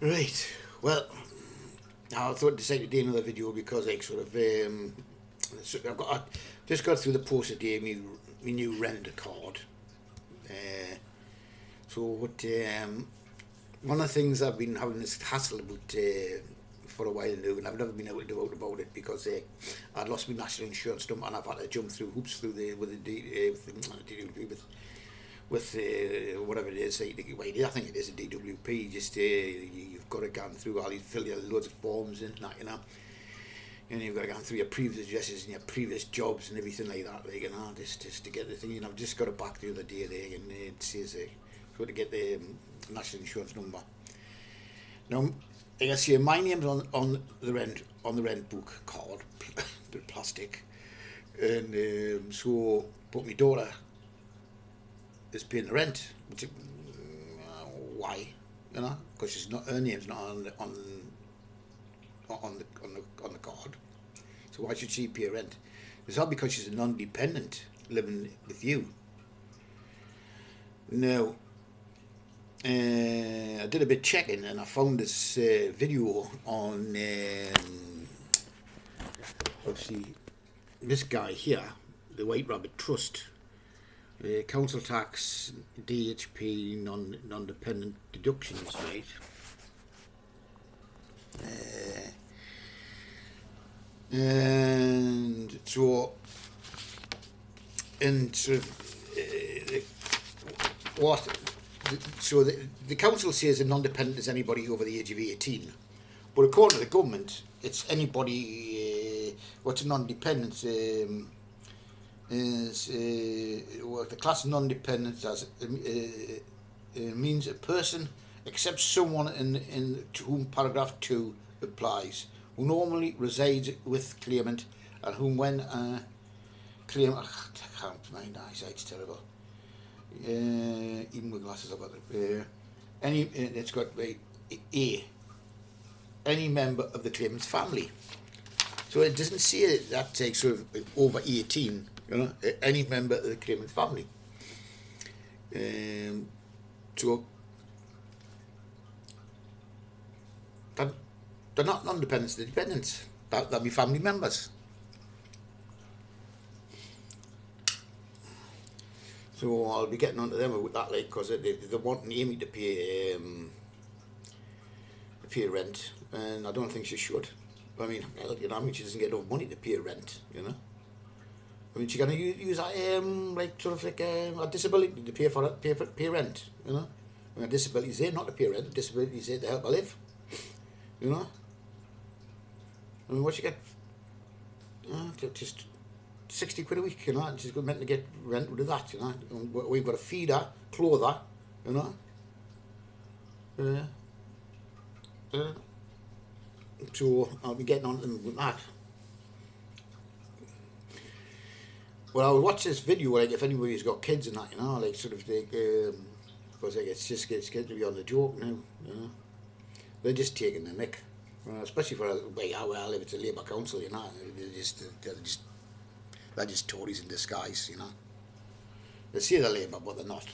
Right. Well, I thought I'd decide to do another video because I just got through the post today my new rent card. Uh, so what one of the things I've been having this hassle about for a while now, and I've never been able to do out about it because I'd lost my national insurance number and I've had to jump through hoops through the with whatever it is. I think it is a DWP. Just you've got to go through all, you fill your loads of forms in that, and you've got to go through your previous addresses and your previous jobs and everything like that, just to get the thing. I've just got it back the other day there, and it says got to get the national insurance number. Now, like I say, my name's on the rent book card, the plastic, and but my daughter is paying the rent. Which, why? Because she's not, her name's not on the card. So why should she pay rent? It's not because she's a non-dependent living with you. Now, I did a bit checking and I found this video on obviously this guy here, the White Rabbit Trust, council tax, DHP, non-dependent deductions, right? And sort of what? So the council says a non-dependent is anybody over the age of 18, but according to the government, it's anybody. What's a non-dependent? Is the class of non-dependent as means a person except someone in to whom paragraph 2 applies, who normally resides with claimant and whom when claim I can't, my eyesight's terrible. Even with glasses I've got it's got any member of the claimant's family. So it doesn't say that takes sort of over 18, any member of the claimant's family. So they're not non-dependents, they're dependents. That'll be family members. So I'll be getting onto them with that, because they want Amy to pay rent, and I don't think she should. I mean, she doesn't get enough money to pay rent, I mean, she's going to use that, a disability to pay rent, And a disability is there not to pay rent, a disability is there to help her live, I mean, what she get? Just 60 quid a week, and she's meant to get rent out of that, And we've got to feed her, clothe her, So I'll be getting on to them with that. Well, I'll watch this video, if anybody's got kids and that, because it's getting to be on the joke now, They're just taking the mick, especially for how I live. It's a Labour council, They're just Tories in disguise, They say they're Labour, but they're not,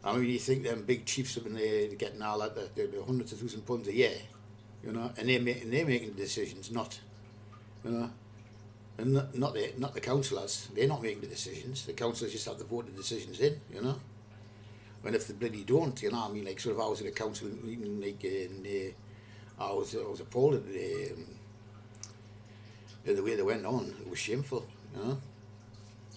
I mean, you think them big chiefs up in there getting all that, they're hundreds of £1,000 a year, and they're making decisions, not, and not the councillors. They're not making the decisions. The councillors just have to vote the decisions in, And if they bloody don't, I mean, I was at a council meeting, and I was appalled at the way they went on. It was shameful,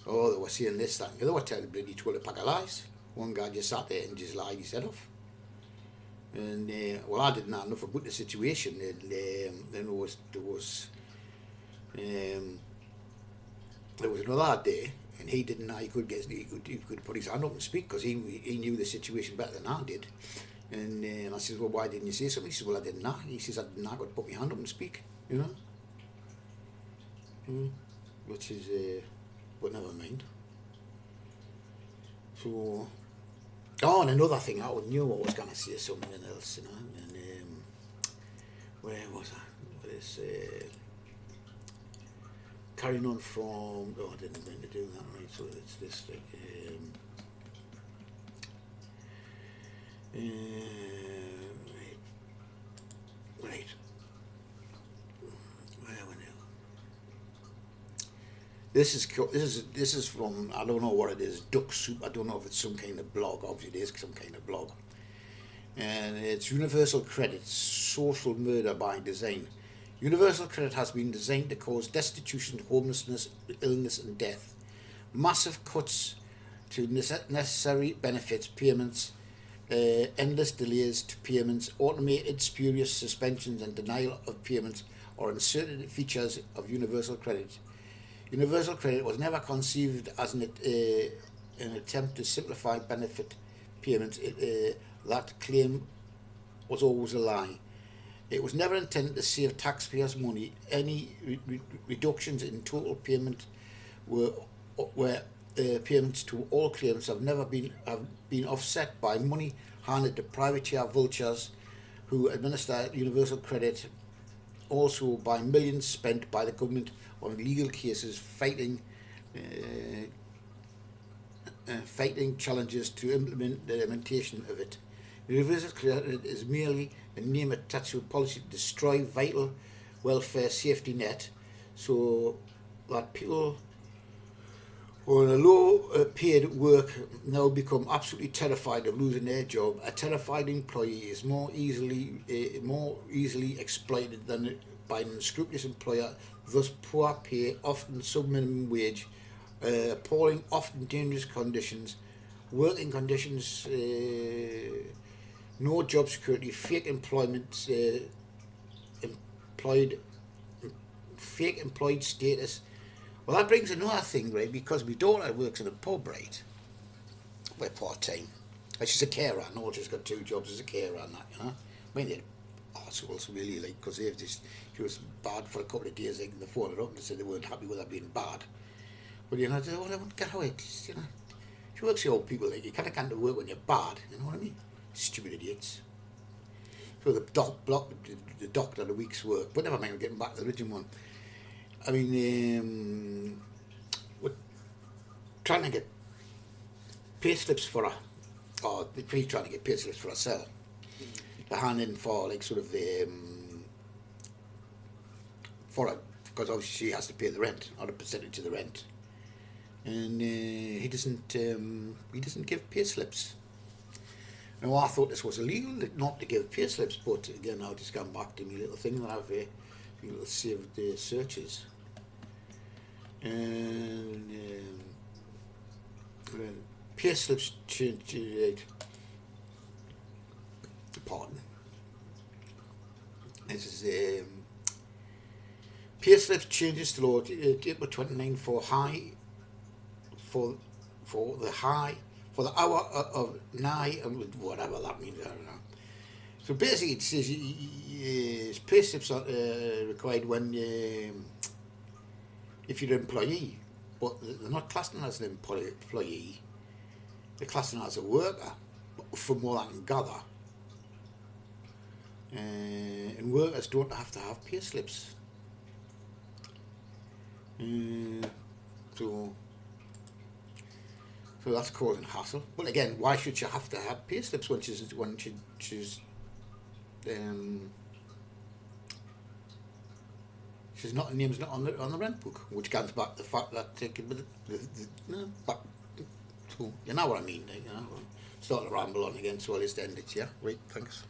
Oh, they were saying this, that, and the other. They were telling bloody 12 a pack of lies. One guy just sat there and just lied his head off. And I didn't know enough about the situation. And then there was another day, and he didn't know he could put his hand up and speak, because he knew the situation better than I did. And I said, well, why didn't you say something? He said, well, I didn't know. He says, I didn't know I could put my hand up and speak, Which is, but never mind. So, and another thing, I knew I was going to say something else, and where was I? This, carrying on from, I didn't mean to do that, right, so it's this thing, This is from, I don't know what it is, Duck Soup. I don't know if it's some kind of blog. Obviously, it is some kind of blog. And it's Universal Credit, Social Murder by Design. Universal Credit has been designed to cause destitution, homelessness, illness and death. Massive cuts to necessary benefits payments, endless delays to payments, automated spurious suspensions and denial of payments are uncertain features of Universal Credit. Universal Credit was never conceived as an attempt to simplify benefit payments. That claim was always a lie. It was never intended to save taxpayers money. Any reductions in total payment payments to all claims have been offset by money handed to privateer vultures who administer Universal Credit, also by millions spent by the government on legal cases fighting challenges to the implementation of it. Universal Credit is merely a name attached to a policy to destroy vital welfare safety net, so that people who are in a low paid work now become absolutely terrified of losing their job. A terrified employee is more easily exploited than by an unscrupulous employer. Thus, poor pay, often sub-minimum wage, appalling, often dangerous conditions, working conditions, no job security, fake employment, fake employed status. Well, that brings another thing, right? Because my daughter works in a pub, right? We're part-time. And she's a carer. I know she's got 2 jobs as a carer and that, you know. I mean, they're arseholes, really, like, because she was bad for a couple of days, like, and they phoned her up and said they weren't happy with her being bad. But, you know, they don't want to get away, you know. She works with old people, like, you can't come to work when you're bad, you know what I mean? Stupid idiots. So the doctor of the week's work, but never mind, we're getting back to the original one. I mean, we're trying to get pay slips for her, or we're trying to get pay slips for herself to hand in for, like, sort of for her, because obviously she has to pay the rent, or a percentage of the rent, and he doesn't give pay slips. Now, I thought this was illegal not to give pay slips, but again, I'll just come back to my little thing that I've little saved searches. And pay slips pardon. This is pay slips changes to law April 29 for the hour of nigh, and whatever that means, I don't know. So basically, it says pay slips are required when if you're an employee, but they're not classed as an employee. They're classed as a worker, but from what I can gather. And workers don't have to have pay slips. So that's causing hassle. But again, why should she have to have pay slips when she's name's not on the rent book, which comes back to the fact that so you know what I mean, you know. Start to ramble on again, so I'll just end it, yeah? Right, thanks.